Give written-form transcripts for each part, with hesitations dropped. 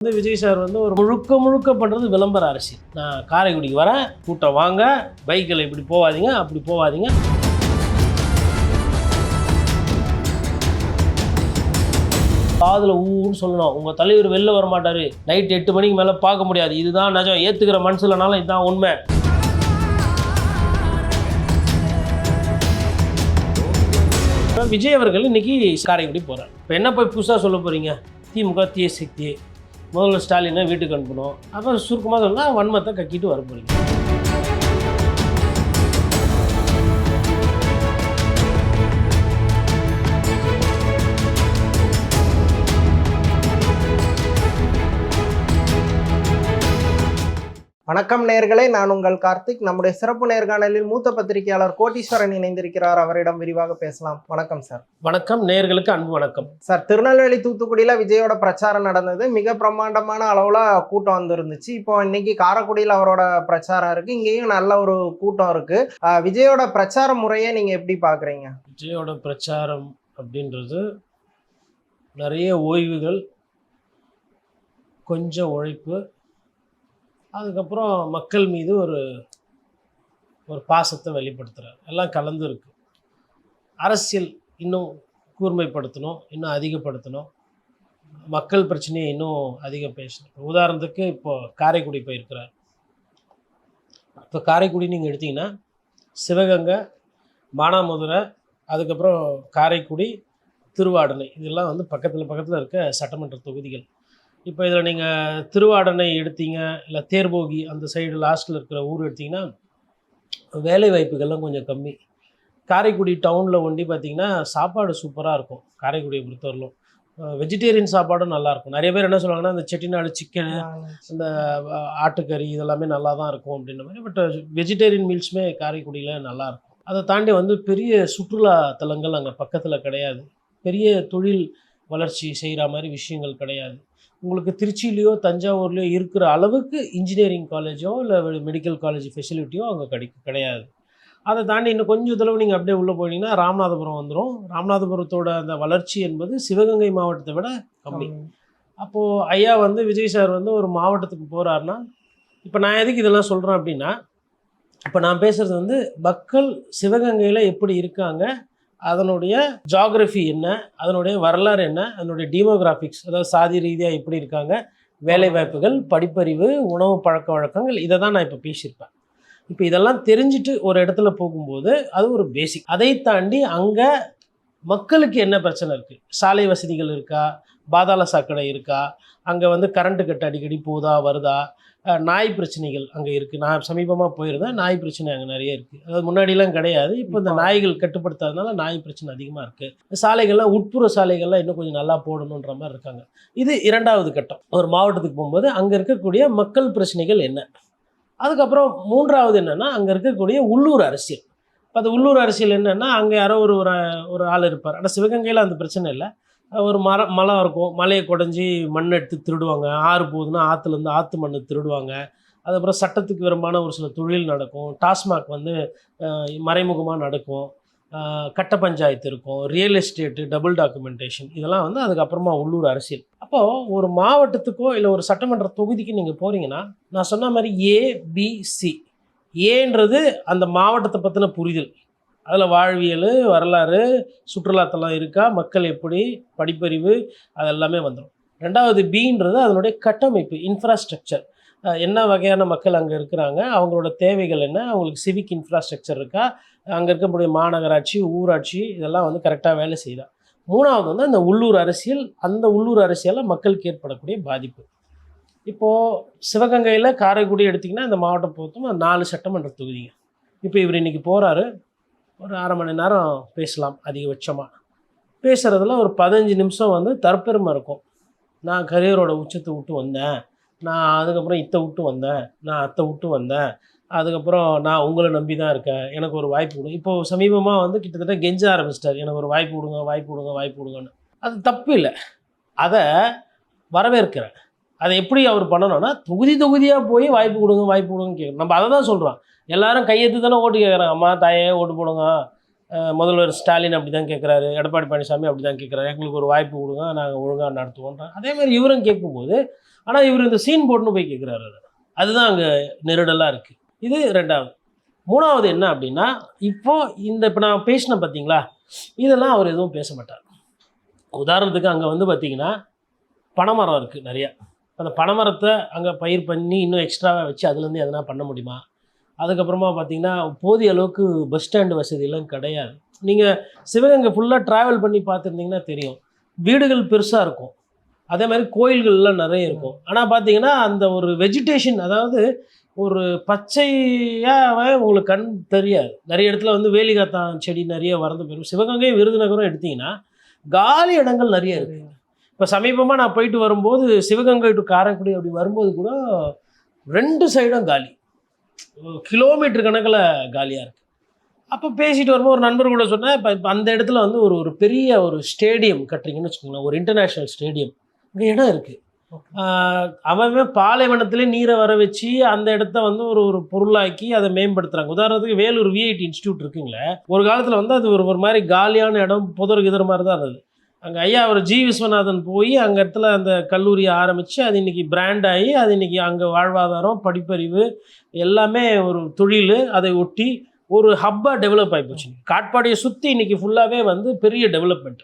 Vijay sir ஒரு முழுக்க முழுக்க பண்ணுறது விளம்பர அரசியல். நான் காரைக்குடிக்கு வரேன், கூட்டம் வாங்க, பைக்கில் இப்படி போகாதீங்க, அப்படி போகாதீங்க. காதில் ஊன்னு சொல்லணும், உங்கள் தலைவர் வெளில வர மாட்டார், நைட் 8 மணிக்கு மேலே பார்க்க முடியாது, இதுதான் நிஜம், ஏற்றுக்கிற மனசுலனாலும் இதுதான் உண்மை. விஜய் அவர்கள் இன்னைக்கு காரைக்குடி போகிறார். இப்போ என்ன போய் புதுசாக சொல்ல போகிறீங்க? திமுக தீய சக்தி, முதல்ல ஸ்டாலினை வீட்டுக்கு அனுப்பணும், அப்புறம் சுருக்கமாக சொன்னால் வன்மத்தை கக்கிட்டு வர போகிறீங்க. வணக்கம் நேயர்களே, நான் உங்கள் கார்த்திக். நம்முடைய சிறப்பு நேர்காணலில் மூத்த பத்திரிகையாளர் கோட்டீஸ்வரன் இணைந்திருக்கிறார். அவரிடம் விரிவாக பேசலாம். வணக்கம் சார். வணக்கம் நேயர்களுக்கு அன்பு வணக்கம் சார். திருநெல்வேலி தூத்துக்குடியில விஜயோட பிரச்சாரம் நடந்தது. மிக பிரம்மாண்டமான அளவுல கூட்டம் வந்துருந்துச்சு. இப்போ இன்னைக்கு காரைக்குடியில் அவரோட பிரச்சாரம் இருக்கு. இங்கேயும் நல்ல ஒரு கூட்டம் இருக்கு. விஜயோட பிரச்சார முறையை நீங்க எப்படி பாக்குறீங்க? விஜயோட பிரச்சாரம் அப்படின்றது நிறைய ஓய்வுகள், கொஞ்சம் உழைப்பு, அதுக்கப்புறம் மக்கள் மீது ஒரு பாசத்தை வெளிப்படுத்துகிறார். எல்லாம் கலந்து இருக்குது. அரசியல் இன்னும் கூர்மைப்படுத்தணும், இன்னும் அதிகப்படுத்தணும், மக்கள் பிரச்சனையை இன்னும் அதிகம் பேசணும். உதாரணத்துக்கு இப்போ காரைக்குடி போயிருக்கிறார். இப்போ காரைக்குடி நீங்கள் எடுத்திங்கன்னா சிவகங்கை, மானாமதுரை, அதுக்கப்புறம் காரைக்குடி, திருவாடனை, இதெல்லாம் பக்கத்தில் இருக்க சட்டமன்ற தொகுதிகள். இப்போ இதில் நீங்கள் திருவாடனை எடுத்தீங்க, இல்லை தேர்போகி அந்த சைடு லாஸ்ட்டில் இருக்கிற ஊர் எடுத்திங்கன்னா வேலை வாய்ப்புகள்லாம் கொஞ்சம் கம்மி. காரைக்குடி டவுனில் ஒண்டி பார்த்திங்கன்னா சாப்பாடு சூப்பராக இருக்கும். காரைக்குடியை பொறுத்தவரையிலும் வெஜிடேரியன் சாப்பாடும் நல்லாயிருக்கும். நிறைய பேர் என்ன சொல்லுவாங்கன்னா, இந்த செட்டிநாடு சிக்கனு, இந்த ஆட்டுக்கறி இதெல்லாமே நல்லா தான் இருக்கும் அப்படின்ற மாதிரி. பட் வெஜிடேரியன் மீல்ஸுமே காரைக்குடியில் நல்லாயிருக்கும். அதை தாண்டி பெரிய சுற்றுலா தலங்கள் அங்கே பக்கத்தில் கிடையாது. பெரிய தொழில் வளர்ச்சி செய்கிற மாதிரி விஷயங்கள் கிடையாது. உங்களுக்கு திருச்சியிலையோ தஞ்சாவூர்லேயோ இருக்கிற அளவுக்கு இன்ஜினியரிங் காலேஜோ இல்லை மெடிக்கல் காலேஜ் ஃபெசிலிட்டியோ அங்கே கிடையாது. அதை தாண்டி இன்னும் கொஞ்சம் தடவை நீங்கள் அப்படியே உள்ளே போனீங்கன்னா ராமநாதபுரம் வந்துடும். ராமநாதபுரத்தோட அந்த வளர்ச்சி என்பது சிவகங்கை மாவட்டத்தை விட கம்மி. அப்போது ஐயா விஜய் சார் ஒரு மாவட்டத்துக்கு போகிறாருன்னா, இப்போ நான் எதுக்கு இதெல்லாம் சொல்கிறேன் அப்படின்னா, இப்போ நான் பேசுகிறது மக்கள் சிவகங்கையில் எப்படி இருக்காங்க, அதனுடைய ஜியாகிரஃபி என்ன, அதனுடைய வரலாறு என்ன, அதனுடைய டீமோகிராஃபிக்ஸ், அதாவது சாதி ரீதியாக எப்படி இருக்காங்க, வேலைவாய்ப்புகள், படிப்பறிவு, உணவு பழக்க வழக்கங்கள், இதை தான் நான் இப்போ பேசியிருப்பேன். இப்போ இதெல்லாம் தெரிஞ்சுட்டு ஒரு இடத்துல போகும்போது அது ஒரு பேசிக். அதை தாண்டி அங்கே மக்களுக்கு என்ன பிரச்சனை இருக்குது, சாலை வசதிகள் இருக்கா, பாதாள சாக்கடை இருக்கா, அங்கே கரண்ட்டு கட்டு அடிக்கடி போதா வருதா, நாய் பிரச்சனைகள் அங்கே இருக்குது. நான் சமீபமாக போயிருந்தேன். நாய் பிரச்சனை அங்கே நிறைய இருக்குது. அதாவது முன்னாடிலாம் கிடையாது. இப்போ இந்த நாய்கள் கட்டுப்படுத்தாதனால நாய் பிரச்சனை அதிகமாக இருக்குது. சாலைகள்லாம், உட்புற சாலைகள்லாம் இன்னும் கொஞ்சம் நல்லா போடணுன்ற மாதிரி இருக்காங்க. இது 2வது கட்டம். ஒரு மாவட்டத்துக்கு போகும்போது அங்கே இருக்கக்கூடிய மக்கள் பிரச்சனைகள் என்ன. அதுக்கப்புறம் 3வது என்னென்னா, அங்கே இருக்கக்கூடிய உள்ளூர் அரசியல். இப்போ அந்த உள்ளூர் அரசியல் என்னென்னா, அங்கே யாரோ ஒரு ஆள் இருப்பார். ஆனால் சிவகங்கையில் அந்த பிரச்சனை இல்லை. ஒரு மலை இருக்கும், மலையை குடஞ்சி மண் எடுத்து திருடுவாங்க. ஆறு போகுதுன்னா ஆற்றுலேருந்து ஆற்று மண் திருடுவாங்க. அதுக்கப்புறம் சட்டத்துக்கு விரும்பான ஒரு சில தொழில் நடக்கும். டாஸ்மாக் மறைமுகமாக நடக்கும். கட்ட பஞ்சாயத்து இருக்கும், ரியல் எஸ்டேட்டு, டபுள் டாக்குமெண்டேஷன், இதெல்லாம் அதுக்கப்புறமா உள்ளூர் அரசியல். அப்போது ஒரு மாவட்டத்துக்கோ இல்லை ஒரு சட்டமன்ற தொகுதிக்கு நீங்கள் போகிறீங்கன்னா, நான் சொன்ன மாதிரி ஏபிசி. ஏன்றது அந்த மாவட்டத்தை பற்றின புரிதல், அதில் வாழ்வியல், வரலாறு, சுற்றுலாத்தலம் இருக்கா, மக்கள் எப்படி, படிப்பறிவு, அதெல்லாமே வந்துடும். 2வது பின்றது அதனுடைய கட்டமைப்பு, இன்ஃப்ராஸ்ட்ரக்சர். என்ன வகையான மக்கள் அங்கே இருக்கிறாங்க, அவங்களோட தேவைகள் என்ன, அவங்களுக்கு சிவிக் இன்ஃப்ராஸ்ட்ரக்சர் இருக்கா, அங்கே இருக்கக்கூடிய மாநகராட்சி, ஊராட்சி, இதெல்லாம் கரெக்டாக வேலை செய்யுதா. 3வது அந்த உள்ளூர் அரசியல். அந்த உள்ளூர் அரசியலில் மக்களுக்கு ஏற்படக்கூடிய பாதிப்பு. இப்போது சிவகங்கையில் காரைக்குடி எடுத்திங்கன்னா இந்த மாவட்டம் பொறுத்தும் 4 சட்டமன்ற தொகுதிங்க. இப்போ இவர் இன்றைக்கி போகிறாரு, ஒரு 1/2 மணி நேரம் பேசலாம் அதிகபட்சமாக. பேசுகிறதுல ஒரு 15 நிமிஷம் தற்பெருமை இருக்கும். நான் கரியரோட உச்சத்தை விட்டு வந்தேன், நான் அதுக்கப்புறம் இத்தை விட்டு வந்தேன், நான் அத்தை விட்டு வந்தேன், அதுக்கப்புறம் நான் உங்களை நம்பி தான் இருக்கேன், எனக்கு ஒரு வாய்ப்பு கொடுங்க. இப்போது சமீபமாக கிட்டத்தட்ட கெஞ்ச ஆரம்பிச்சிட்டார், எனக்கு ஒரு வாய்ப்பு கொடுங்க, வாய்ப்பு கொடுங்க, வாய்ப்பு கொடுங்கன்னு. அது தப்பு இல்லை, அதை வரவேற்கிறேன். அதை எப்படி அவர் பண்ணணும்னா, தொகுதியாக போய் வாய்ப்பு கொடுங்க, வாய்ப்பு கொடுங்கன்னு கேட்கணும். நம்ம அதை தான் சொல்கிறோம். எல்லாரும் கையெழுத்து தானே ஓட்டு கேட்குறாங்க. அம்மா தாயே ஓட்டு போடுங்க, முதல்வர் ஸ்டாலின் அப்படி தான் கேட்குறாரு, எடப்பாடி பழனிசாமி அப்படி தான் கேட்குறாரு, எங்களுக்கு ஒரு வாய்ப்பு கொடுங்க, நாங்கள் ஒழுங்காக நடத்துவோன்ற. அதே மாதிரி இவரும் கேட்கும்போது ஆனால் இவர் இந்த சீன் போட்டுன்னு போய் கேட்குறாரு. அதுதான் அங்கே நெருடலாக இருக்குது. இது 2வது. 3வது என்ன அப்படின்னா, இப்போ நான் பேசினேன் பார்த்தீங்களா, இதெல்லாம் அவர் எதுவும் பேச மாட்டார். உதாரணத்துக்கு அங்கே வந்து பார்த்தீங்கன்னா பனைமரம் இருக்குது நிறையா. அந்த பனைமரத்தை அங்கே பயிர் பண்ணி இன்னும் எக்ஸ்ட்ராவாக வச்சு அதுலேருந்து எதனா பண்ண முடியுமா? அதுக்கப்புறமா பார்த்தீங்கன்னா போதிய அளவுக்கு பஸ் ஸ்டாண்டு வசதியெல்லாம் கிடையாது. நீங்கள் சிவகங்கை ஃபுல்லாக ட்ராவல் பண்ணி பார்த்துருந்தீங்கன்னா தெரியும், வீடுகள் பெருசாக இருக்கும், அதே மாதிரி கோயில்கள்லாம் நிறைய இருக்கும். ஆனால் பார்த்தீங்கன்னா அந்த ஒரு வெஜிடேஷன், அதாவது ஒரு பச்சையாகவே உங்களுக்கு கண் தெரியாது. நிறைய இடத்துல வந்து வேலிகாத்தான் செடி நிறைய வளர்ந்து போயிடும். சிவகங்கை விருதுநகரம் எடுத்திங்கன்னா காலி இடங்கள் நிறைய இருக்குது. இப்போ சமீபமாக நான் போயிட்டு வரும்போது சிவகங்கை டு காரைக்குடி அப்படி வரும்போது கூட 2 சைடும் காலி, கிலோமீட்டர் கணக்கில் காலியாக இருக்குது. அப்போ பேசிட்டு வரும்போது ஒரு நண்பர் கூட சொன்னேன், இப்போ அந்த இடத்துல வந்து ஒரு பெரிய ஒரு ஸ்டேடியம் கட்டுறீங்கன்னு வச்சுக்கோங்களேன், ஒரு இன்டர்நேஷ்னல் ஸ்டேடியம், இங்கே இடம் இருக்குது. அவன் பாலைவனத்திலே நீரை வர வச்சு அந்த இடத்த வந்து ஒரு பொருளாக்கி அதை மேம்படுத்துகிறாங்க. உதாரணத்துக்கு வேலூர் விஐடி இன்ஸ்டியூட் இருக்குங்களே, ஒரு காலத்தில் வந்து அது ஒரு மாதிரி காலியான இடம், புதர் கிதர் மாதிரி தான் இருந்தது. அங்கே ஐயா அவர் ஜி விஸ்வநாதன் போய் அங்கே இடத்துல அந்த கல்லூரியை ஆரம்பித்து அது இன்றைக்கி பிராண்ட் ஆகி அது இன்றைக்கி அங்கே வாழ்வாதாரம், படிப்பறிவு எல்லாமே ஒரு தொழில், அதை ஒட்டி ஒரு ஹப்பாக டெவலப் ஆகி போச்சு. காட்பாடியை சுற்றி இன்றைக்கி ஃபுல்லாகவே வந்து பெரிய டெவலப்மெண்ட்.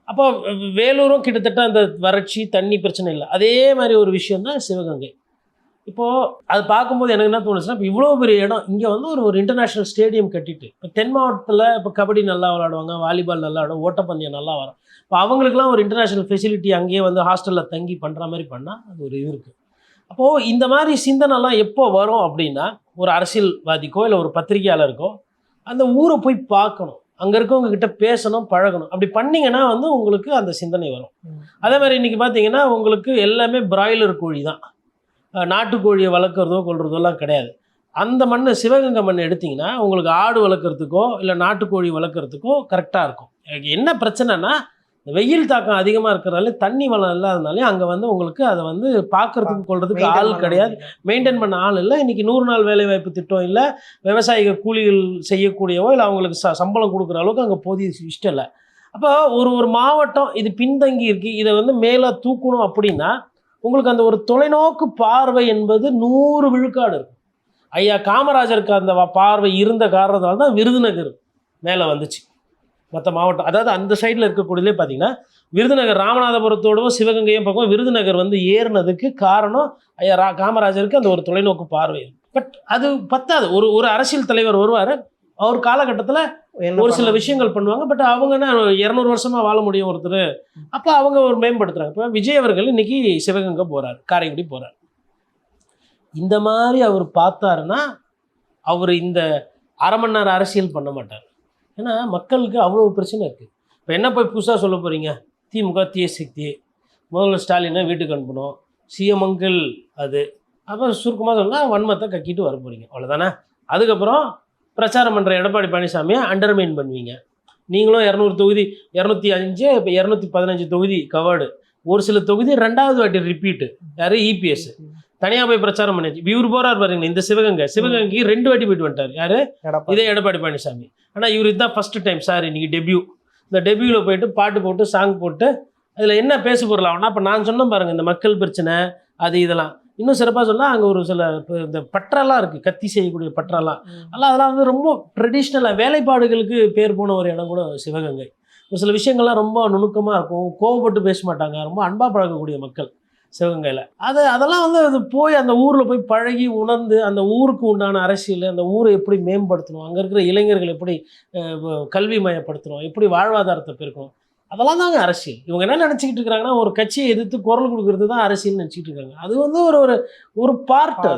அப்போ வேலூரும் கிட்டத்தட்ட அந்த வறட்சி தண்ணி பிரச்சனை இல்லை. அதே மாதிரி ஒரு விஷயந்தான் சிவகங்கை. இப்போது அது பார்க்கும்போது எனக்கு என்ன தோணுச்சுன்னா, இப்போ இவ்வளோ பெரிய இடம் இங்கே வந்து ஒரு இன்டர்நேஷ்னல் ஸ்டேடியம் கட்டிட்டு, இப்போ தென் மாவட்டத்தில் இப்போ கபடி நல்லா விளாடுவாங்க, வாலிபால் நல்லா விளாடுவாங்க, ஓட்டப்பந்தயம் நல்லா வரும். இப்போ அவங்களுக்குலாம் ஒரு இன்டர்நேஷ்னல் ஃபெசிலிட்டி அங்கேயே வந்து ஹாஸ்டலில் தங்கி பண்ணுற மாதிரி பண்ணால் அது ஒரு இது இருக்குது. அப்போது இந்த மாதிரி சிந்தனைலாம் எப்போ வரும் அப்படின்னா, ஒரு அரசியல்வாதிக்கோ இல்லை ஒரு பத்திரிகையாளருக்கோ அந்த ஊரை போய் பார்க்கணும், அங்கே இருக்கவங்க கிட்ட பேசணும், பழகணும். அப்படி பண்ணிங்கன்னா வந்து உங்களுக்கு அந்த சிந்தனை வரும். அதே மாதிரி இன்றைக்கி பார்த்தீங்கன்னா உங்களுக்கு எல்லாமே பிராய்லர் கோழி தான், நாட்டுக்கோழியை வளர்க்குறதோ கொள்றதோலாம் கிடையாது. அந்த மண் சிவகங்கை மண் எடுத்திங்கன்னா உங்களுக்கு ஆடு வளர்க்குறதுக்கோ இல்லை நாட்டுக்கோழி வளர்க்குறதுக்கோ கரெக்டாக இருக்கும். என்ன பிரச்சனைனா, இந்த வெயில் தாக்கம் அதிகமாக இருக்கிறனால தண்ணி வளம் இல்லாதனாலே அங்கே வந்து உங்களுக்கு அதை வந்து பார்க்குறதுக்கு கொள்றதுக்கு ஆள் கிடையாது, மெயின்டைன் பண்ண ஆள் இல்லை. இன்றைக்கி 100 நாள் வேலைவாய்ப்பு திட்டம் இல்லை, விவசாயிகள் கூலிகள் செய்யக்கூடியவோ இல்லை அவங்களுக்கு சம்பளம் கொடுக்குற அளவுக்கு அங்கே போதிய இஷ்டம் இல்லை. அப்போ ஒரு மாவட்டம் இது பின்தங்கி இருக்குது, இதை வந்து மேலே தூக்கணும் அப்படின்னா உங்களுக்கு அந்த ஒரு தொலைநோக்கு பார்வை என்பது 100 விழுக்காடு இருக்கும். ஐயா காமராஜருக்கு அந்த பார்வை இருந்த காரணத்தால் தான் விருதுநகர் மேலே வந்துச்சு. மற்ற மாவட்டம், அதாவது அந்த சைடில் இருக்கக்கூடியதே பார்த்தீங்கன்னா விருதுநகர் ராமநாதபுரத்தோடவும் சிவகங்கையும் பக்கம் விருதுநகர் வந்து ஏறினதுக்கு காரணம் ஐயா காமராஜருக்கு அந்த ஒரு தொலைநோக்கு பார்வை. பட் அது பத்தாது. ஒரு அரசியல் தலைவர் வருவார், அவர் காலகட்டத்தில் ஒரு சில விஷயங்கள் பண்ணுவாங்க. பட் அவங்கன்னா 200 வருஷமாக வாழ முடியும் ஒருத்தர், அப்போ அவங்க ஒரு மேம்படுத்துகிறாங்க. இப்போ விஜய் அவர்கள் இன்றைக்கி சிவகங்கை போகிறார், காரைக்குடி போகிறார். இந்த மாதிரி அவர் பார்த்தாருன்னா அவர் இந்த அரை மணி நேரம் அரசியல் பண்ண மாட்டார். ஏன்னா மக்களுக்கு அவ்வளோ பிரச்சனை இருக்குது. இப்போ என்ன போய் புதுசாக சொல்ல போகிறீங்க, திமுக தீய சக்தி, முதல்ல ஸ்டாலினை வீட்டுக்கு அனுப்பணும், சிஎம் அங்கிள் அது, அப்புறம் சுருக்கமாக சொன்னால் வன்மத்தை கக்கிட்டு வர போகிறீங்க, அவ்வளோதானே. அதுக்கப்புறம் பிரச்சாரம் பண்ணுற எடப்பாடி பழனிசாமியை அண்டர்மைன் பண்ணுவீங்க. நீங்களும் 200 தொகுதி 205, இப்போ 215 தொகுதி கவர்டு, ஒரு சில தொகுதி 2வது வாட்டி ரிப்பீட்டு. யார்? இபிஎஸ் தனியாக போய் பிரச்சாரம் பண்ணியாச்சு. இவர் போகிறார் பாருங்க, இந்த சிவகங்கைக்கு 2 வாட்டி போயிட்டு வந்துட்டார். யார்? இதே எடப்பாடி பழனிசாமி. ஆனால் இவர் இதுதான் ஃபஸ்ட்டு டைம் சார், இன்றைக்கி டெபியூ. இந்த டெபியூவில் போயிட்டு பாட்டு போட்டு சாங் போட்டு அதில் என்ன பேச போடலாம்னா, இப்போ நான் சொன்னேன் பாருங்கள், இந்த மக்கள் பிரச்சனை அது இதெல்லாம் இன்னும் சிறப்பாக சொன்னால் அங்கே ஒரு சில இந்த பற்றெல்லாம் இருக்குது, கத்தி செய்யக்கூடிய பற்றெல்லாம், அதெல்லாம் வந்து ரொம்ப ட்ரெடிஷ்னலாக வேலைப்பாடுகளுக்கு பேர் போன ஒரு இடம் கூட சிவகங்கை. ஒரு சில விஷயங்கள்லாம் ரொம்ப நுணுக்கமாக இருக்கும், கோவப்பட்டு பேச மாட்டாங்க, ரொம்ப அன்பாக பழகக்கூடிய மக்கள் சிவகங்கையில். அதெல்லாம் வந்து அது போய் அந்த ஊரில் போய் பழகி உணர்ந்து அந்த ஊருக்கு உண்டான அரசியல், அந்த ஊரை எப்படி மேம்படுத்தணும், அங்கே இருக்கிற இளைஞர்கள் எப்படி கல்வி மயப்படுத்தணும், எப்படி வாழ்வாதாரத்தை பெருக்கணும், அதெல்லாம் தாங்க அரசியல். இவங்க என்ன நினச்சிக்கிட்டு இருக்கிறாங்கன்னா, ஒரு கட்சியை எதிர்த்து குரல் கொடுக்கறது தான் அரசியல்னு நினச்சிக்கிட்டு இருக்காங்க. அது வந்து ஒரு பார்ட்,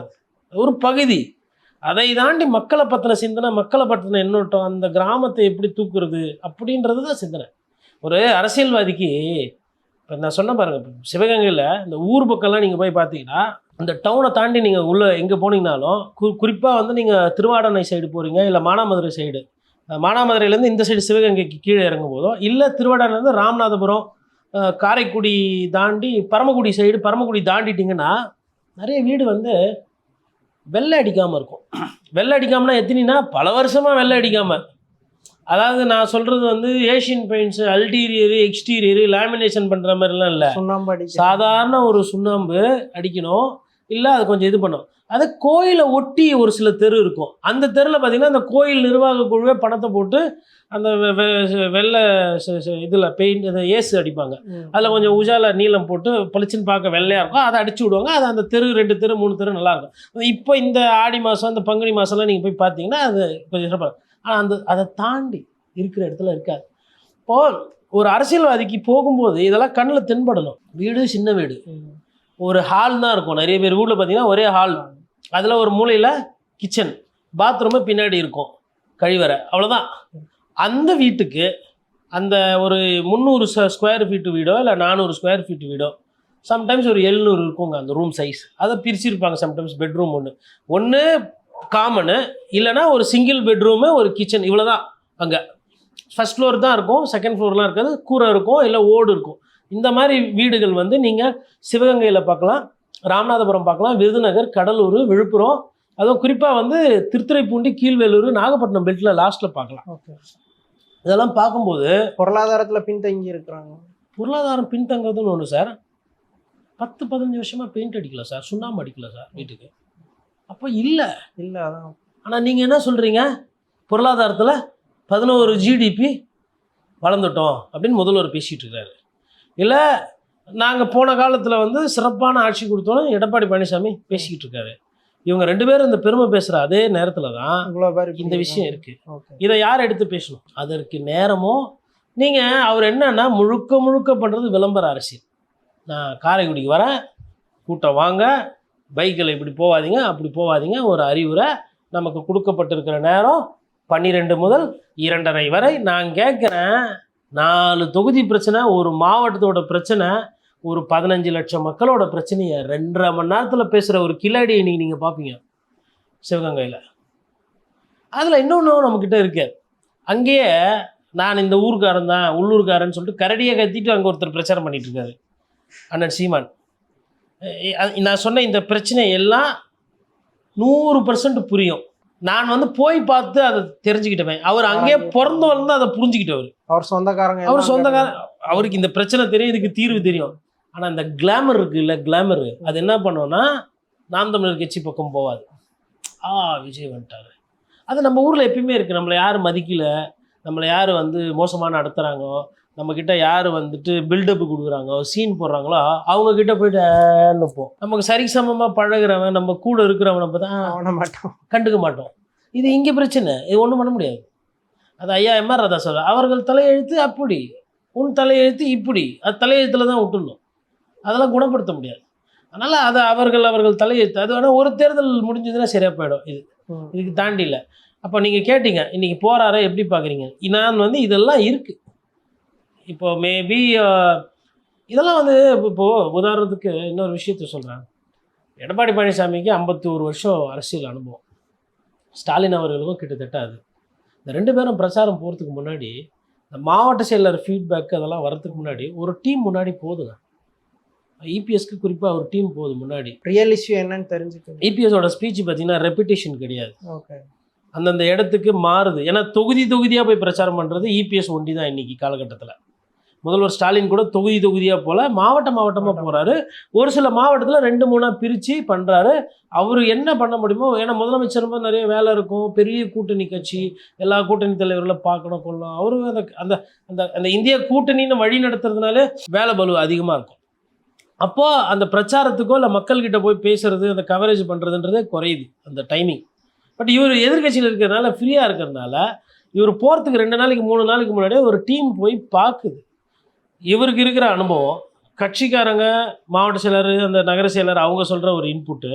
ஒரு பகுதி. அதை தாண்டி மக்களை பற்றின சிந்தனை, மக்களை பற்றின எண்ணோட்டம், அந்த கிராமத்தை எப்படி தூக்குறது அப்படின்றது தான் சிந்தனை. ஒரு அரசியல்வாதிக்கு இப்போ நான் சொன்ன பாருங்கள், சிவகங்கையில் இந்த ஊர் பக்கம்லாம் நீங்கள் போய் பார்த்தீங்கன்னா, அந்த டவுனை தாண்டி நீங்கள் உள்ளே எங்கே போனீங்கனாலும் குறிப்பாக வந்து நீங்கள் திருவாடனை சைடு போகிறீங்க, இல்லை மானாமதுரை சைடு, மானாமதுரையிலேருந்து இந்த சைடு சிவகங்கைக்கு கீழே இறங்கும் போதோ, இல்லை திருவாடானிலேருந்து ராமநாதபுரம் காரைக்குடி தாண்டி பரமக்குடி சைடு, பரமக்குடி தாண்டிட்டிங்கன்னா நிறைய வீடு வந்து வெள்ளை அடிக்காமல் இருக்கும். வெள்ளை அடிக்காமல்னா எத்தனைனா பல வருஷமாக வெள்ளை அடிக்காமல், அதாவது நான் சொல்கிறது வந்து ஏஷியன் பெயிண்ட்ஸு அல்டீரியரு எக்ஸ்டீரியரு லேமினேஷன் பண்ணுற மாதிரிலாம் இல்லை. சுண்ணாம்பு அடிக்க சாதாரண ஒரு சுண்ணாம்பு அடிக்கணும், இல்லை அது கொஞ்சம் இது பண்ணும். அது கோயிலை ஒட்டி ஒரு சில தெரு இருக்கும். அந்த தெருவில் பார்த்தீங்கன்னா அந்த கோயில் நிர்வாக குழுவே பணத்தை போட்டு அந்த வெள்ளை இதில் பெயிண்ட் அந்த ஏசு அடிப்பாங்க. அதில் கொஞ்சம் உஜால நீளம் போட்டு பளிச்சுன்னு பார்க்க வெள்ளையாக இருக்கும். அதை அடிச்சு விடுவாங்க. அது அந்த தெரு 2 தெரு 3 தெரு நல்லாயிருக்கும். இப்போ இந்த ஆடி மாதம் இந்த பங்குனி மாதம்லாம் நீங்கள் போய் பார்த்தீங்கன்னா அது கொஞ்சம் சிறப்பாக. ஆனால் அதை தாண்டி இருக்கிற இடத்துல இருக்காது. இப்போது ஒரு அரசியல்வாதிக்கு போகும்போது இதெல்லாம் கண்ணில் தென்படணும். வீடு சின்ன வீடு, ஒரு ஹால் தான் இருக்கும். நிறைய பேர் வீட்டில் பார்த்தீங்கன்னா ஒரே ஹால், அதில் ஒரு மூலையில் கிச்சன், பாத்ரூமு பின்னாடி இருக்கும், கழிவறை, அவ்வளோதான். அந்த வீட்டுக்கு அந்த ஒரு 300 ஸ்கொயர் ஃபீட்டு வீடோ இல்லை 400 ஸ்கொயர் ஃபீட்டு வீடோ, சம்டைம்ஸ் ஒரு 700 இருக்குங்க அந்த ரூம் சைஸ். அதை பிரிச்சிருப்பாங்க. சம்டைம்ஸ் பெட்ரூம் ஒன்று காமனு, இல்லைனா ஒரு சிங்கிள் பெட்ரூமு ஒரு கிச்சன், இவ்வளோ தான். அங்கே ஃபஸ்ட் ஃப்ளோர் தான் இருக்கும், செகண்ட் ஃப்ளோர்லாம் இருக்காது, கூரை இருக்கும், இல்லை ஓடு இருக்கும். இந்த மாதிரி வீடுகள் வந்து நீங்கள் சிவகங்கையில் பார்க்கலாம், ராமநாதபுரம் பார்க்கலாம், விருதுநகர், கடலூர், விழுப்புரம், அதுவும் குறிப்பாக வந்து திருத்துறைப்பூண்டி, கீழ்வேலூர், நாகப்பட்டினம் பெல்ட்டில் லாஸ்ட்டில் பார்க்கலாம். ஓகே. இதெல்லாம் பார்க்கும்போது பொருளாதாரத்தில் பின்தங்கி இருக்கிறாங்க. பொருளாதாரம் பின்தங்குறதுன்னு ஒன்று சார். 10-15 வருஷமாக பெயிண்ட் அடிக்கல சார், சுண்ணாம்பு அடிக்கல சார் வீட்டுக்கு. அப்போ இல்லை. அதான். ஆனால் நீங்கள் என்ன சொல்கிறீங்க, பொருளாதாரத்தில் 11 ஜிடிபி வளர்ந்துட்டோம் அப்படின்னு முதல்வர் பேசிகிட்டு இருக்காரு. இல்லை நாங்கள் போன காலத்தில் வந்து சிறப்பான ஆட்சி கொடுத்தோன்னு எடப்பாடி பழனிசாமி பேசிக்கிட்டு இருக்காரு. இவங்க 2 பேரும் இந்த பெருமை பேசுகிற அதே நேரத்தில் தான் இந்த விஷயம் இருக்குது. இதை யார் எடுத்து பேசணும்? அதற்கு நேரமோ நீங்கள் அவர் என்னன்னா முழுக்க பண்ணுறது விளம்பர அரசியல். நான் காரைக்குடிக்கு வரேன், கூட்டம் வாங்க, பைக்கில் இப்படி போகாதீங்க அப்படி போகாதீங்க, ஒரு அறிவுரை நமக்கு கொடுக்கப்பட்டிருக்கிற நேரம் 12 முதல் 2:30 வரை. நான் கேட்குறேன், 4 தொகுதி பிரச்சனை, ஒரு மாவட்டத்தோட பிரச்சனை, ஒரு 15 லட்சம் மக்களோட பிரச்சனையை 2.5 மணி நேரத்தில் பேசுகிற ஒரு கில்லாடியை இன்னைக்கு நீங்கள் பார்ப்பீங்க சிவகங்கையில். அதில் இன்னொன்று நம்மக்கிட்ட இருக்கு. அங்கேயே நான் இந்த ஊருக்காரன் தான், உள்ளூர்காரன்னு சொல்லிட்டு கரடியை கத்திட்டு அங்கே ஒருத்தர் பிரச்சாரம் பண்ணிட்டு இருக்காரு, அண்ணன் சீமான். நான் சொன்ன இந்த பிரச்சனை எல்லாம் 100% புரியும். நான் வந்து போய் பார்த்து அதை தெரிஞ்சுக்கிட்டவன். அவர் அங்கேயே பிறந்து வளர்ந்து அதை புரிஞ்சுக்கிட்டவர். அவர் சொந்தக்காரன், அவருக்கு இந்த பிரச்சனை தெரியும், இதுக்கு தீர்வு தெரியும். ஆனால் இந்த கிளாமர் இருக்குது இல்லை, கிளாமர் அது என்ன பண்ணுவோன்னா நாம் தமிழர் கட்சி பக்கம் போகாது. விஜய் வந்துட்டார். அது நம்ம ஊரில் எப்பயுமே இருக்குது. நம்மளை யார் மதிக்கலை, நம்மளை யார் வந்து மோசமாக நடத்துகிறாங்கோ, நம்மக்கிட்ட யார் வந்துட்டு பில்டப்பு கொடுக்குறாங்கோ, சீன் போடுறாங்களோ, அவங்கக்கிட்ட போய்ட்டு நிற்போம். நமக்கு சரிசமமாக பழகிறவன், நம்ம கூட இருக்கிறவனை பார்த்தா கண்டுக்க மாட்டோம். இது இங்கே பிரச்சனை. இது ஒன்றும் பண்ண முடியாது. அது ஐயா எம்ஆர் ராதா சொல்ற, அவர்கள் தலையெழுத்து அப்படி, உன் தலையெழுத்து இப்படி, அது தலையெழுத்தில் தான் விட்டுணும். அதெல்லாம் குணப்படுத்த முடியாது. அதனால் அது அவர்கள் தலையெழுத்து. அது வேணால் ஒரு தேர்தல் முடிஞ்சதுன்னா சரியாக போயிடும். இதுக்கு தாண்டி இல்லை. அப்போ நீங்கள் கேட்டீங்க இன்றைக்கி போகிறாரே எப்படி பார்க்குறீங்க? நான் வந்து இதெல்லாம் இருக்குது. இப்போ மேபி இதெல்லாம் வந்து இப்போது உதாரணத்துக்கு இன்னொரு விஷயத்த சொல்கிறேன். எடப்பாடி பழனிசாமிக்கு 51 வருஷம் அரசியல் அனுபவம், ஸ்டாலின் அவர்களுக்கும் கிட்டத்தட்ட அது. இந்த 2 பேரும் பிரச்சாரம் போகிறதுக்கு முன்னாடி, இந்த மாவட்ட செயலர் ஃபீட்பேக் அதெல்லாம் வரதுக்கு முன்னாடி ஒரு டீம் முன்னாடி போதுங்க. இபிஎஸ்க்கு குறிப்பாக ஒரு டீம் போகுது முன்னாடி. ரியல் இஷ்யூ என்னன்னு தெரிஞ்சுக்கணும். இபிஎஸோட ஸ்பீச் பார்த்தீங்கன்னா ரெப்பிட்டேஷன் கிடையாது. ஓகே. அந்தந்த இடத்துக்கு மாறுது. ஏன்னா தொகுதியாக போய் பிரச்சாரம் பண்ணுறது இபிஎஸ் ஒண்டி தான் இன்றைக்கி காலகட்டத்தில். முதல்வர் ஸ்டாலின் கூட தொகுதியாக போல் மாவட்டமாக போகிறாரு. ஒரு சில மாவட்டத்தில் 2-3 பிரித்து பண்ணுறாரு. அவர் என்ன பண்ண முடியுமோ, ஏன்னா முதலமைச்சர் நிறைய வேலை இருக்கும், பெரிய கூட்டணி கட்சி, எல்லா கூட்டணி தலைவர்களும் பார்க்கணும் கொள்ளணும். அவரு அந்த அந்த அந்த இந்திய கூட்டணின்னு வழி நடத்துறதுனாலே வேலை பலு அதிகமாக இருக்கும். அப்போது அந்த பிரச்சாரத்துக்கோ இல்லை மக்கள்கிட்ட போய் பேசுறது, அந்த கவரேஜ் பண்ணுறதுன்றதே குறையுது அந்த டைமிங். பட் இவர் எதிர்கட்சியில் இருக்கிறதுனால, ஃப்ரீயாக இருக்கிறதுனால, இவர் போகிறதுக்கு 2 நாளைக்கு 3 நாளைக்கு முன்னாடியே ஒரு டீம் போய் பார்க்குது. இவருக்கு இருக்கிற அனுபவம், கட்சிக்காரங்க, மாவட்ட செயலர், அந்த நகர செயலர் அவங்க சொல்கிற ஒரு இன்புட்டு,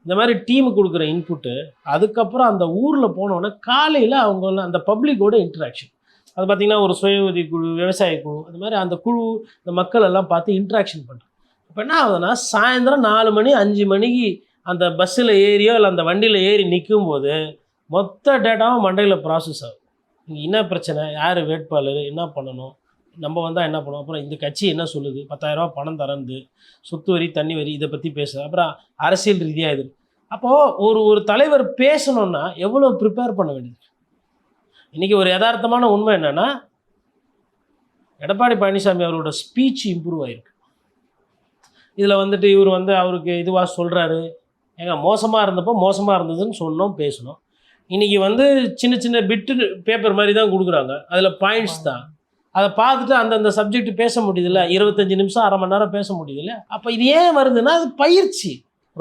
இந்த மாதிரி டீமு கொடுக்குற இன்புட்டு, அதுக்கப்புறம் அந்த ஊரில் போனோன்னே காலையில் அவங்க அந்த பப்ளிக்கோட இன்ட்ராக்ஷன், அது பார்த்திங்கன்னா ஒரு சுய உதவி குழு, விவசாய குழு, அந்த மாதிரி அந்த குழு இந்த மக்கள் எல்லாம் பார்த்து இன்ட்ராக்ஷன் பண்ணுறோம். இப்போ என்ன ஆகுதுன்னா, சாயந்தரம் 4 மணி 5 மணிக்கு அந்த பஸ்ஸில் ஏறியோ இல்லை அந்த வண்டியில் ஏறி நிற்கும்போது மொத்த டேட்டாவும் மண்டையில் ப்ராசஸ் ஆகும். இங்கே என்ன பிரச்சனை, யார் வேட்பாளர், என்ன பண்ணணும், நம்ம வந்தால் என்ன பண்ணுவோம், அப்புறம் இந்த கட்சி என்ன சொல்லுது, 10,000 ரூபா பணம் தரந்து, சொத்து வரி, தண்ணி வரி, இதை பற்றி பேசுது, அப்புறம் அரசியல் ரீதியாக இது. அப்போது ஒரு தலைவர் பேசணுன்னா எவ்வளோ ப்ரிப்பேர் பண்ண வேண்டியது. இன்றைக்கி ஒரு யதார்த்தமான உண்மை என்னென்னா, எடப்பாடி பழனிசாமி அவரோட ஸ்பீச் இம்ப்ரூவ் ஆகிருக்கு. இதில் வந்துட்டு இவர் வந்து அவருக்கு இதுவாக சொல்கிறாரு, ஏங்க மோசமாக இருந்தப்போ மோசமாக இருந்ததுன்னு சொன்னோம், பேசணும். இன்றைக்கி வந்து சின்ன சின்ன பிட்டு பேப்பர் மாதிரி தான் கொடுக்குறாங்க, அதில் பாயிண்ட்ஸ் தான். அதை பார்த்துட்டு அந்தந்த சப்ஜெக்ட் பேச முடியுதுல்ல, 25 நிமிஷம் அரை மணி நேரம் பேச முடியுதுல்ல. அப்போ இது ஏன் வருதுன்னா, அது பயிற்சி,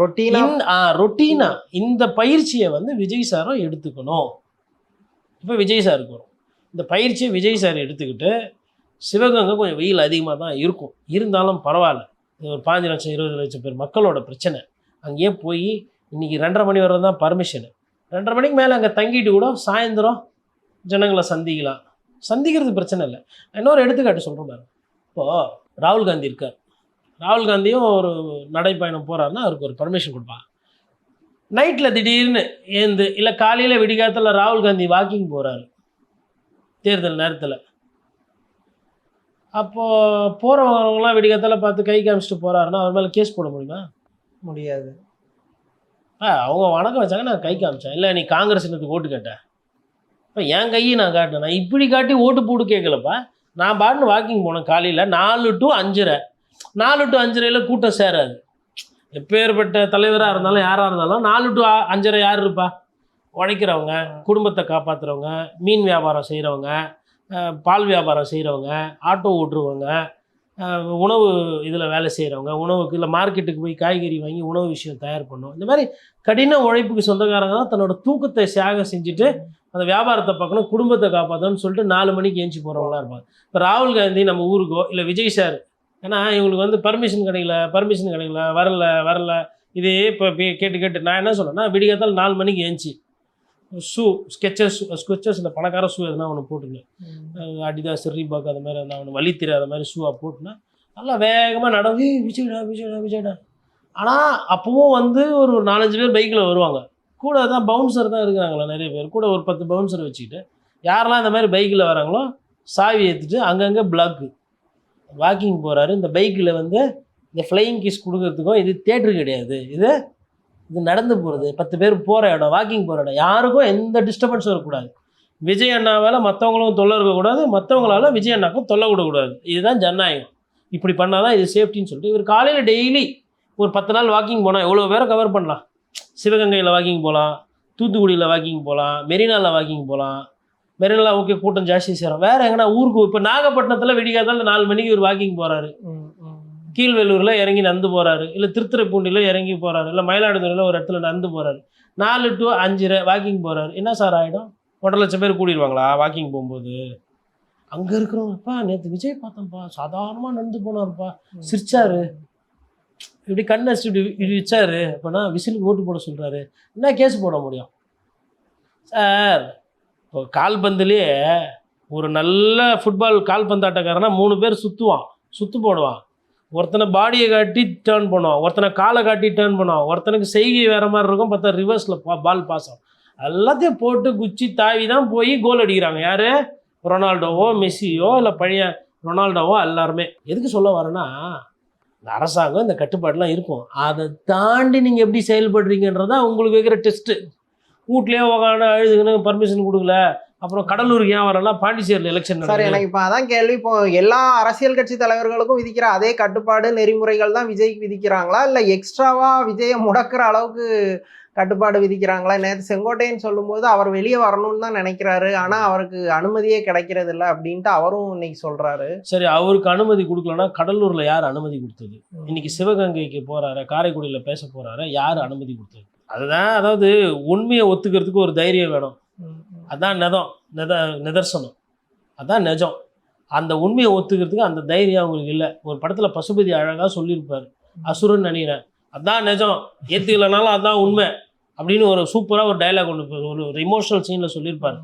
ரொட்டீனா. இந்த பயிற்சியை வந்து விஜய் சாரும் எடுத்துக்கணும். இப்போ விஜய் சாருக்கு வரும். இந்த பயிற்சியை விஜய் சார் எடுத்துக்கிட்டு, சிவகங்கை கொஞ்சம் வெயில் அதிகமாக தான் இருக்கும், இருந்தாலும் பரவாயில்ல, ஒரு 15 லட்சம் 20 லட்சம் பேர் மக்களோட பிரச்சனை. அங்கேயே போய் இன்றைக்கி 2:30 மணி வரை தான் பர்மிஷனு. 2:30 மணிக்கு மேலே அங்கே தங்கிட்டு கூட சாயந்தரம் ஜனங்களை சந்திக்கிறது பிரச்சனை இல்லை. இன்னொரு எடுத்துக்காட்டு சொல்கிறேன் பாருங்க. இப்போது ராகுல் காந்தி இருக்கார். ராகுல் காந்தியும் ஒரு நடைப்பயணம் போகிறாருன்னா அவருக்கு ஒரு பர்மிஷன் கொடுப்பாங்க. நைட்டில் திடீர்னு ஏந்து இல்லை காலையில் விடிகாலத்தில் ராகுல் காந்தி வாக்கிங் போகிறாரு தேர்தல் நேரத்தில். அப்போது போகிறவங்களாம் விடிகாலத்தில் பார்த்து கை காமிச்சிட்டு போகிறாருன்னா அவர் மேலே கேஸ் போட முடியுமா? முடியாது. அவங்க வணக்கம் வச்சாங்க, நான் கை காமிச்சேன். இல்லை நீ காங்கிரஸ் இன்னத்துக்கு ஓட்டு கேட்டேன், இப்போ என் கையை நான் காட்டினேன், நான் இப்படி காட்டி ஓட்டு போட்டு கேட்கலப்பா. நான் பாட்டுன்னு வாக்கிங் போனேன் காலையில் 4 to 5:30. 4 to 5:30 கூட்டம் சேராது. எப்பேற்பட்ட தலைவராக இருந்தாலும் யாராக இருந்தாலும் 4 to 5:30 யார் இருப்பா? உழைக்கிறவங்க, குடும்பத்தை காப்பாற்றுறவங்க, மீன் வியாபாரம் செய்கிறவங்க, பால் வியாபாரம் செய்கிறவங்க, ஆட்டோ ஓட்டுருவங்க, உணவு இதில் வேலை செய்கிறவங்க, உணவுக்கு இல்லை மார்க்கெட்டுக்கு போய் காய்கறி வாங்கி உணவு விஷயம் தயார் பண்ணும். இந்த மாதிரி கடின உழைப்புக்கு சொந்தக்காரங்க தான் தன்னோட தூக்கத்தை தியாகம் செஞ்சுட்டு அந்த வியாபாரத்தை பார்க்கணும், குடும்பத்தை காப்பாற்றணும்னு சொல்லிட்டு 4 மணிக்கு ஏஞ்சி போகிறவங்களாம் இருப்பாங்க. இப்போ ராகுல் காந்தி நம்ம ஊருக்கோ இல்லை விஜய் சார், ஏன்னா இவங்களுக்கு வந்து பர்மிஷன் கிடைக்கல, வரல இதே இப்போ கேட்டு நான் என்ன சொன்னேன்னா, விடிகாத்தால் 4 மணிக்கு ஏஞ்சி ஸ்கெச்சர்ஸ் இந்த பணக்கார ஷூ எதுனா ஒன்று போட்டுருந்தேன், அடிதாஸ் ரீபாக் அது மாதிரி நான் ஒன்று வழி தெரியாத மாதிரி ஷூவாக போட்டுனா நல்லா வேகமாக நடந்து விஜய்டா. ஆனால் அப்பவும் வந்து ஒரு 4-5 பேர் பைக்கில் வருவாங்க, கூட தான் பவுன்சர் தான் இருக்கிறாங்களா நிறைய பேர், கூட ஒரு 10 பவுன்சர் வச்சுக்கிட்டு யாரெல்லாம் இந்த மாதிரி பைக்கில் வராங்களோ சாவி ஏற்றிட்டு அங்கங்கே பிளாக்கு வாக்கிங் போகிறாரு. இந்த பைக்கில் வந்து இந்த ஃப்ளையிங் கிஸ் கொடுக்கறதுக்கும், இது தேட்டரு கிடையாது, இது நடந்து போகிறது, 10 பேர் போகிற இடம், வாக்கிங் போகிற இடம், யாருக்கும் எந்த டிஸ்டர்பன்ஸும் இருக்கக்கூடாது. விஜய் அண்ணாவால் மற்றவங்களும் தொல்லை இருக்கக்கூடாது, மற்றவங்களால விஜய் அண்ணாக்கும் தொல்லை விடக்கூடாது. இதுதான் ஜனநாயகம். இப்படி பண்ணால் தான் இது சேஃப்டின்னு சொல்லிட்டு இவர் காலையில் டெய்லி ஒரு 10 நாள் வாக்கிங் போனால் எவ்வளோ பேரை கவர் பண்ணலாம். சிவகங்கையில் வாக்கிங் போகலாம், தூத்துக்குடியில் வாக்கிங் போகலாம், மெரினாவில் வாக்கிங் போகலாம். மெரினால ஓகே கூட்டம் ஜாஸ்தி சேரும். வேறு எங்கன்னா ஊருக்கு இப்போ நாகப்பட்டினத்தில் விடிகாதால் 4 மணிக்கு ஒரு வாக்கிங் போகிறாரு, கீழ்வேலூரில் இறங்கி நடந்து போகிறாரு, இல்லை திருத்துறைப்பூண்டியில் இறங்கி போகிறாரு, இல்லை மயிலாடுதுறையில் ஒரு இடத்துல நடந்து போகிறாரு, 4 to 5:30 வாக்கிங் போகிறாரு. என்ன சார் ஆகிடும்? 1.5 லட்சம் பேர் கூடிடுவாங்களா வாக்கிங் போகும்போது? அங்கே இருக்கிறவங்கப்பா நேற்று விஜய் பார்த்தோம்ப்பா, சாதாரணமாக நடந்து போனார்ப்பா, சிரிச்சாரு, இப்படி கண்ணை இப்படி வச்சாரு, அப்போனா விசிலுக்கு ஓட்டு போட சொல்கிறாரு, என்ன கேஸ் போட முடியும் சார்? இப்போ கால்பந்துலேயே ஒரு நல்ல ஃபுட்பால் கால்பந்தாட்டக்காரனா 3 பேர் சுற்று போடுவான். ஒருத்தனை பாடியை காட்டி டேர்ன் பண்ணுவான், ஒருத்தனை காலை காட்டி டேர்ன் பண்ணுவான், ஒருத்தனுக்கு செய்கை வேறு மாதிரி இருக்கும், பார்த்தா ரிவர்ஸில் பால் பாஸ் ஆகும். எல்லாத்தையும் போட்டு குச்சி தாவி தான் போய் கோல் அடிக்கிறாங்க. யார்? ரொனால்டோவோ மெஸ்ஸியோ இல்லை பழைய ரொனால்டோவோ எல்லாருமே. எதுக்கு சொல்ல வரேன்னா, இந்த அரசாங்கம் இந்த கட்டுப்பாடெலாம் இருக்கும், அதை தாண்டி நீங்கள் எப்படி செயல்படுறீங்கன்றதான் உங்களுக்கு வைக்கிற டெஸ்ட்டு. வீட்லேயே உட்காந்து அழுதுங்கன்னு பர்மிஷன் கொடுக்கல, அப்புறம் கடலூருக்கு ஏன் வரல, பாண்டிச்சேரியில் எலெக்ஷன். சார் எனக்கு இப்போ அதான் கேள்வி, இப்போ எல்லா அரசியல் கட்சி தலைவர்களுக்கும் விதிக்கிற அதே கட்டுப்பாடு நெறிமுறைகள் தான் விஜய்க்கு விதிக்கிறாங்களா, இல்லை எக்ஸ்ட்ராவா விஜயை முடக்கிற அளவுக்கு கட்டுப்பாடு விதிக்கிறாங்களா? நேற்று செங்கோட்டையன் சொல்லும்போது அவர் வெளியே வரணும்னு தான் நினைக்கிறாரு, ஆனால் அவருக்கு அனுமதியே கிடைக்கிறது இல்லை அப்படின்ட்டு அவரும் இன்னைக்கு சொல்றாரு. சரி, அவருக்கு அனுமதி கொடுக்கலன்னா கடலூரில் யார் அனுமதி கொடுத்தது? இன்னைக்கு சிவகங்கைக்கு போறாரு, காரைக்குடியில் பேச போறாரு, யார் அனுமதி கொடுத்தது? அதுதான், அதாவது உண்மையை ஒத்துக்கிறதுக்கு ஒரு தைரியம் வேணும். அதான் நிதர்சனம், அதான் நிஜம். அந்த உண்மையை ஒத்துக்கிறதுக்கு அந்த தைரியம் அவங்களுக்கு இல்லை. ஒரு படத்தில் பசுபதி அழகாக சொல்லியிருப்பார், அசுரன் நினைக்கிறேன், அதான் நிஜம், ஏற்றுக்கலனாலும் அதான் உண்மை அப்படின்னு ஒரு சூப்பராக ஒரு டைலாக் ஒன்று ஒரு இமோஷனல் சீனில் சொல்லியிருப்பார்.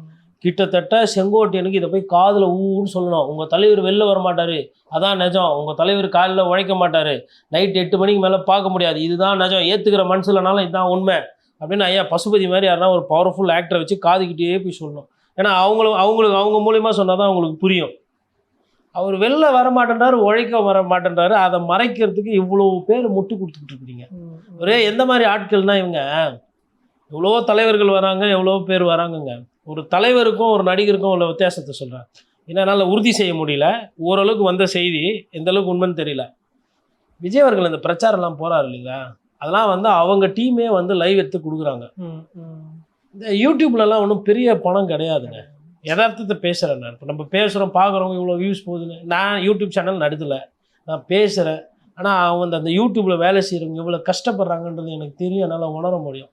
கிட்டத்தட்ட செங்கோட்டையனுக்கு இதை போய் காதில் ஊன்னு சொல்லணும், உங்கள் தலைவர் வெளில வர மாட்டார், அதான் நிஜம், உங்கள் தலைவர் காலையில் உழைக்க மாட்டார், நைட் 8 மணிக்கு மேலே பார்க்க முடியாது, இதுதான் நிஜம், ஏற்றுக்கிற மனசுலனாலும் இதுதான் உண்மை அப்படின்னு ஐயா பசுபதி மாதிரி யாருன்னா ஒரு பவர்ஃபுல் ஆக்டரை வச்சு காதுகிட்டே போய் சொல்லணும். ஏன்னா அவங்க மூலியமாக சொன்னால் தான் அவங்களுக்கு புரியும். அவர் வெளில வர மாட்டேன்றாரு, உழைக்க வர மாட்டேன்றாரு, அதை மறைக்கிறதுக்கு இவ்வளோ பேர் முட்டு கொடுத்துக்கிட்டு இருக்கிறீங்க. ஒரே எந்த மாதிரி ஆட்கள்னா இவங்க எவ்வளோ தலைவர்கள் வராங்க, எவ்வளோ பேர் வராங்கங்க. ஒரு தலைவருக்கும் ஒரு நடிகருக்கும் உள்ள வித்தியாசத்தை சொல்கிறேன். ஏன்னா என்னால் உறுதி செய்ய முடியல. ஓரளவுக்கு வந்த செய்தி எந்த அளவுக்கு உண்மைன்னு தெரியல. விஜய் அவர்கள் இந்த பிரச்சாரம்லாம் போகிறாரு இல்லைங்களா, அதெல்லாம் வந்து அவங்க டீமே வந்து லைவ் எடுத்து கொடுக்குறாங்க. இந்த யூடியூப்லலாம் ஒன்றும் பெரிய பணம் கிடையாதுங்க. யதார்த்தத்தை பேசுகிறேன் நான். இப்போ நம்ம பேசுகிறோம், பார்க்குறோம், இவ்வளோ வியூஸ் போகுதுன்னு. நான் யூடியூப் சேனல் நடத்தலை, நான் பேசுகிறேன். ஆனால் அவங்க அந்த யூடியூப்பில் வேலை செய்கிறவங்க எவ்வளோ கஷ்டப்படுறாங்கன்றது எனக்கு தெரியும், என்னால் உணர முடியும்.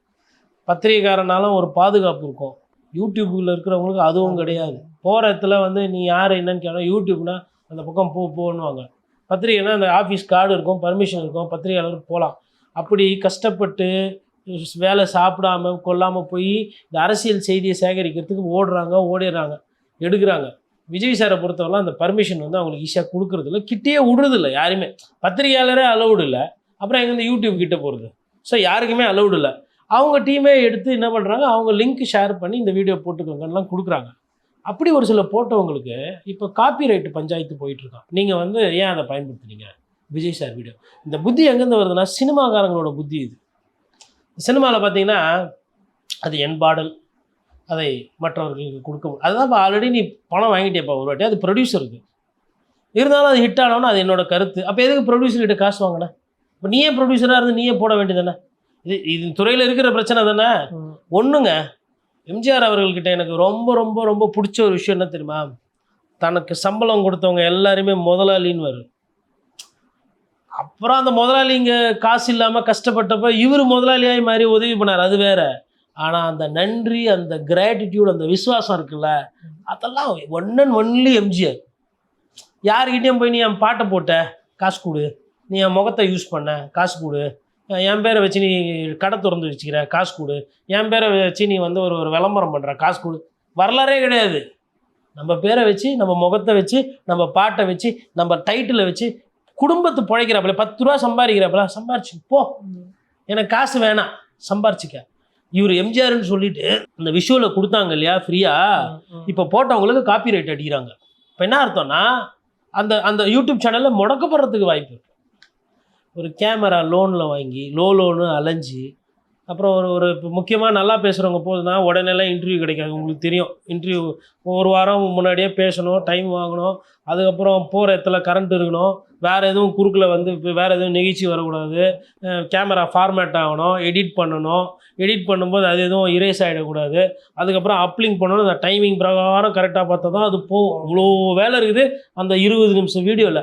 பத்திரிகைக்காரனாலும் ஒரு பாதுகாப்பு இருக்கும். யூடியூப்பில் இருக்கிறவங்களுக்கு அதுவும் கிடையாது. போகிற இடத்துல வந்து நீ யார் என்னன்னு கேட்டால் யூடியூப்னா அந்த பக்கம் போன்னுவாங்க. பத்திரிகைனா அந்த ஆஃபீஸ் கார்டு இருக்கும், பர்மிஷன் இருக்கும், பத்திரிகையாளர் போகலாம். அப்படி கஷ்டப்பட்டு வேலை சாப்பிடாம கொல்லாமல் போய் இந்த அரசியல் செய்தியை சேகரிக்கிறதுக்கு ஓடிடுறாங்க, எடுக்கிறாங்க. விஜய் சாரை பொறுத்தவரை அந்த பர்மிஷன் வந்து அவங்களுக்கு ஈஸியாக கொடுக்குறதில்ல, கிட்டேயே விடுறதில்ல யாருமே. பத்திரிகையாளரே அலௌடு இல்லை, அப்புறம் எங்கேருந்து யூடியூப் கிட்டே போகிறது? ஸோ யாருக்குமே அலௌடு இல்லை. அவங்க டீமே எடுத்து என்ன பண்ணுறாங்க, அவங்க லிங்க் ஷேர் பண்ணி இந்த வீடியோ போட்டுக்கோங்கலாம் கொடுக்குறாங்க. அப்படி ஒரு சில போட்டவங்களுக்கு இப்போ காப்பிரைட்டு பஞ்சாயத்து போயிட்டுருக்கான். நீங்கள் வந்து ஏன் அதை பயன்படுத்துனீங்க விஜய் சார் வீடியோ? இந்த புத்தி எங்கேருந்து வருதுன்னா சினிமாக்காரங்களோட புத்தி இது. சினிமாவில் பார்த்தீங்கன்னா அது என் பாடல், அதை மற்றவர்களுக்கு கொடுக்க அதுதான். இப்போ ஆல்ரெடி நீ பணம் வாங்கிட்டேப்பா ஒரு வாட்டி, அது ப்ரொடியூசருக்கு. இருந்தாலும் அது ஹிட் ஆனோன்னா அது என்னோட கருத்து. அப்போ எதுக்கு ப்ரொடியூசர்கிட்ட காசு வாங்கினேன்? இப்போ நீயே ப்ரொடியூசராக இருந்து நீயே போட வேண்டியதானே? இது துறையில் இருக்கிற பிரச்சனை தானே. ஒன்றுங்க, எம்ஜிஆர் அவர்கள்கிட்ட எனக்கு ரொம்ப ரொம்ப ரொம்ப பிடிச்ச ஒரு விஷயம் என்ன தெரியுமா? தனக்கு சம்பளம் கொடுத்தவங்க எல்லாருமே முதலாளின்னு வரும். அப்புறம் அந்த முதலாளி இங்கே காசு இல்லாமல் கஷ்டப்பட்டப்போ இவர் முதலாளியாகி மாதிரி உதவி பண்ணார், அது வேற. ஆனால் அந்த நன்றி, அந்த கிராட்டிடியூட், அந்த விசுவாசம் இருக்குல்ல, அதெல்லாம் ஒன்லி எம்ஜிஆர். யாருக்கிட்டேயும் போய் நீ என் பாட்டை போட்ட காசு கொடு, நீ என் முகத்தை யூஸ் பண்ண காசு கொடு, என் பேரை வச்சு நீ கடை திறந்து வச்சுக்கிற காசு கொடு, என் பேரை வச்சு நீ வந்து ஒரு விளம்பரம் பண்ணுற காசு கொடு. வரலாறே கிடையாது. நம்ம பேரை வச்சு, நம்ம முகத்தை வச்சு, நம்ம பாட்டை வச்சு, நம்ம டைட்டிலை வச்சு குடும்பத்தை பிழைக்கிறாப்புல, 10 ரூபா சம்பாதிக்கிறாப்புல, சம்பாரிச்சு போ, எனக்கு காசு வேணாம், சம்பாரிச்சிக்க. இவர் எம்ஜிஆர்னு சொல்லிட்டு இந்த விஷுவலை கொடுத்தாங்க இல்லையா ஃப்ரீயாக, இப்போ போட்டவங்களுக்கு காப்பி ரைட் அடிக்கிறாங்க. இப்போ என்ன அர்த்தம்னா அந்த அந்த யூடியூப் சேனலில் முடக்கப்படுறதுக்கு வாய்ப்பு இருக்குது. ஒரு கேமரா லோனில் வாங்கி லோனு அலைஞ்சி, அப்புறம் ஒரு இப்போ முக்கியமாக நல்லா பேசுகிறவங்க போதுன்னா உடனேலாம் இன்டர்வியூ கிடைக்காது. உங்களுக்கு தெரியும், இன்டர்வியூ ஒரு வாரம் முன்னாடியே பேசணும், டைம் வாங்கணும், அதுக்கப்புறம் போகிற இடத்துல கரண்ட் இருக்கணும், வேறு எதுவும் குறுக்கில் வந்து இப்போ வேறு எதுவும் நிகழ்ச்சி வரக்கூடாது, கேமரா ஃபார்மேட் ஆகணும், எடிட் பண்ணணும், எடிட் பண்ணும்போது அது எதுவும் இரேஸ் ஆகிடக்கூடாது, அதுக்கப்புறம் அப்லிங்க் பண்ணணும், அந்த டைமிங் பிரகாரம் கரெக்டாக பார்த்தா தான் அது போகும். இவ்வளோ வேலை இருக்குது அந்த 20 நிமிஷம் வீடியோவில்.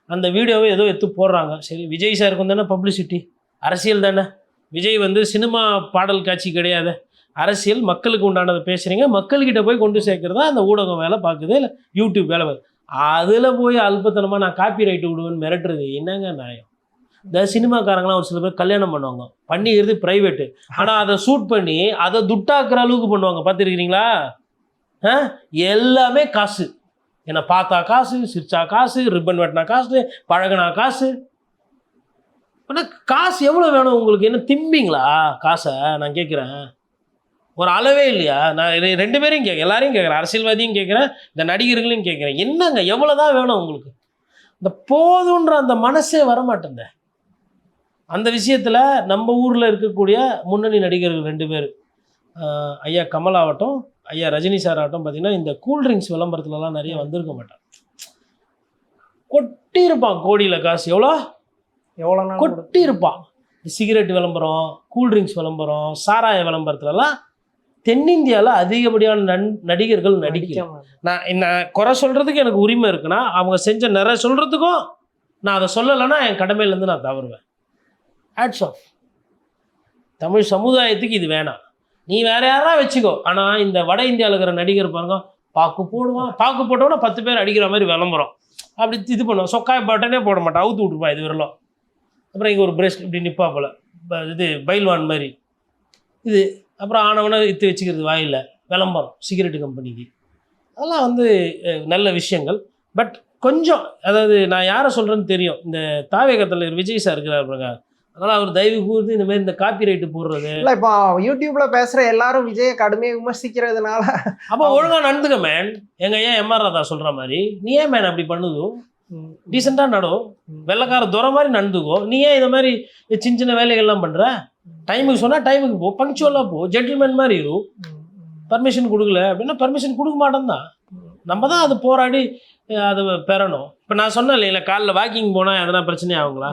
அந்த வீடியோவை ஏதோ எடுத்து போடுறாங்க. சரி, விஜய் சாருக்கு தானே பப்ளிசிட்டி, அரசியல் தானே. விஜய் வந்து சினிமா பாடல் காட்சி கிடையாது, அரசியல், மக்களுக்கு உண்டானதை பேசுகிறீங்க, மக்கள்கிட்ட போய் கொண்டு சேர்க்குறதா அந்த ஊடகம் வேலை பார்க்குது, இல்லை யூடியூப் வேலை பார்க்குது. அதில் போய் அல்பத்தனமாக நான் காப்பி ரைட்டு விடுவேன்னு மிரட்டுறது என்னங்க நியாயம்? இந்த சினிமாக்காரங்களாம் ஒரு சில பேர் கல்யாணம் பண்ணுவாங்க, பண்ணிக்கிறது ப்ரைவேட்டு, ஆனால் அதை ஷூட் பண்ணி அதை துட்டாக்குற அளவுக்கு பண்ணுவாங்க, பார்த்துருக்கிறீங்களா? எல்லாமே காசு. என்னை பார்த்தா காசு, சிரிச்சா காசு, ரிப்பன் வெட்டினா காசு, பழகினா காசு. ஆனால் காசு எவ்வளோ வேணும் உங்களுக்கு? என்ன திம்பிங்களா காசை? நான் கேட்குறேன், ஒரு அளவே இல்லையா? நான் 2 பேரையும் கேட்குறேன், எல்லாரையும் கேட்குறேன், அரசியல்வாதியும் கேட்குறேன், இந்த நடிகர்களையும் கேட்குறேன். என்னங்க எவ்வளோ தான் வேணும் உங்களுக்கு? இந்த போதுன்ற அந்த மனசே வரமாட்டேங்க. அந்த விஷயத்தில் நம்ம ஊரில் இருக்கக்கூடிய முன்னணி நடிகர்கள் 2 பேர், ஐயா கமல் ஆகட்டும், ஐயா ரஜினி சார் ஆகட்டும், பார்த்தீங்கன்னா இந்த கூல்ட்ரிங்க்ஸ் விளம்பரத்துலலாம் நிறைய வந்திருக்க மாட்டான். கொட்டி இருப்பான் கோடியில் காசு, எவ்வளோ கொட்டி இருப்பான். சிகரெட் விளம்பரம், கூல்ட்ரிங்க்ஸ் விளம்பரம், சாராய விளம்பரத்துலலாம் தென்னிந்தியாவில் அதிகப்படியான நடிகர்கள் நடிக்கலாம். நான் குறை சொல்கிறதுக்கு எனக்கு உரிமை இருக்குன்னா, அவங்க செஞ்ச நிறைய சொல்கிறதுக்கும் நான் அதை சொல்லலைன்னா என் கடமையிலேருந்து நான் தவறுவேன். Hats off. தமிழ் சமுதாயத்துக்கு இது வேணாம். நீ வேற யாரா வச்சுக்கோ, ஆனால் இந்த வட இந்தியாவில் இருக்கிற நடிகர் பாருங்க, பாக்கு போடுவான், பாக்கு போட்டோன்னா 10 பேர் அடிக்கிற மாதிரி விளம்பரம், அப்படி இது பண்ணுவான், சொக்காய் பட்டனே போட மாட்டான், அவுத்து விட்டுருப்பான் இது வரலாம். அப்புறம் இங்கே ஒரு பிரேஸ்ட் இப்படி நிற்பா போல், இது பைல்வான் மாதிரி இது, அப்புறம் ஆனவனை இத்து வச்சுக்கிறது வாயில் விளம்பரம் சிகரெட்டு கம்பெனிக்கு. அதெல்லாம் வந்து நல்ல விஷயங்கள். பட் கொஞ்சம், அதாவது நான் யாரை சொல்கிறேன்னு தெரியும், இந்த தாவேகத்தில் விஜய் சார் இருக்கிறார் பாருங்க, அதனால் அவர் தயவு கூர்ந்து இந்த மாதிரி இந்த காப்பி ரைட்டு போடுறது இல்லை. இப்போ யூடியூப்ல பேசுகிற எல்லாரும் விஜயை கடுமையாக விமர்சிக்கிறதுனால அப்போ ஒழுங்காக நடந்துக்க மேன். எங்கள் ஏன் எம்ஆர் ராதா சொல்கிற மாதிரி நீ ஏன் மேன் அப்படி பண்ணுது? டீசெண்டாக நடும், வெள்ளைக்கார துறை மாதிரி நடந்துக்கோ. நீ ஏன் இந்த மாதிரி சின்ன சின்ன வேலைகள்லாம் பண்ணுற? டைமுக்கு சொன்னால் டைமுக்கு போ, பங்க்சுவலாக போ, ஜென்டில்மேன் மாதிரி இரு. பர்மிஷன் கொடுக்கல அப்படின்னா பர்மிஷன் கொடுக்க மாட்டோம் தான். நம்ம தான் அது போராடி அதை பெறணும். இப்போ நான் சொன்னேன் இல்லைங்களா, காலைல வாக்கிங் போனால் எதனா பிரச்சனை ஆகுங்களா?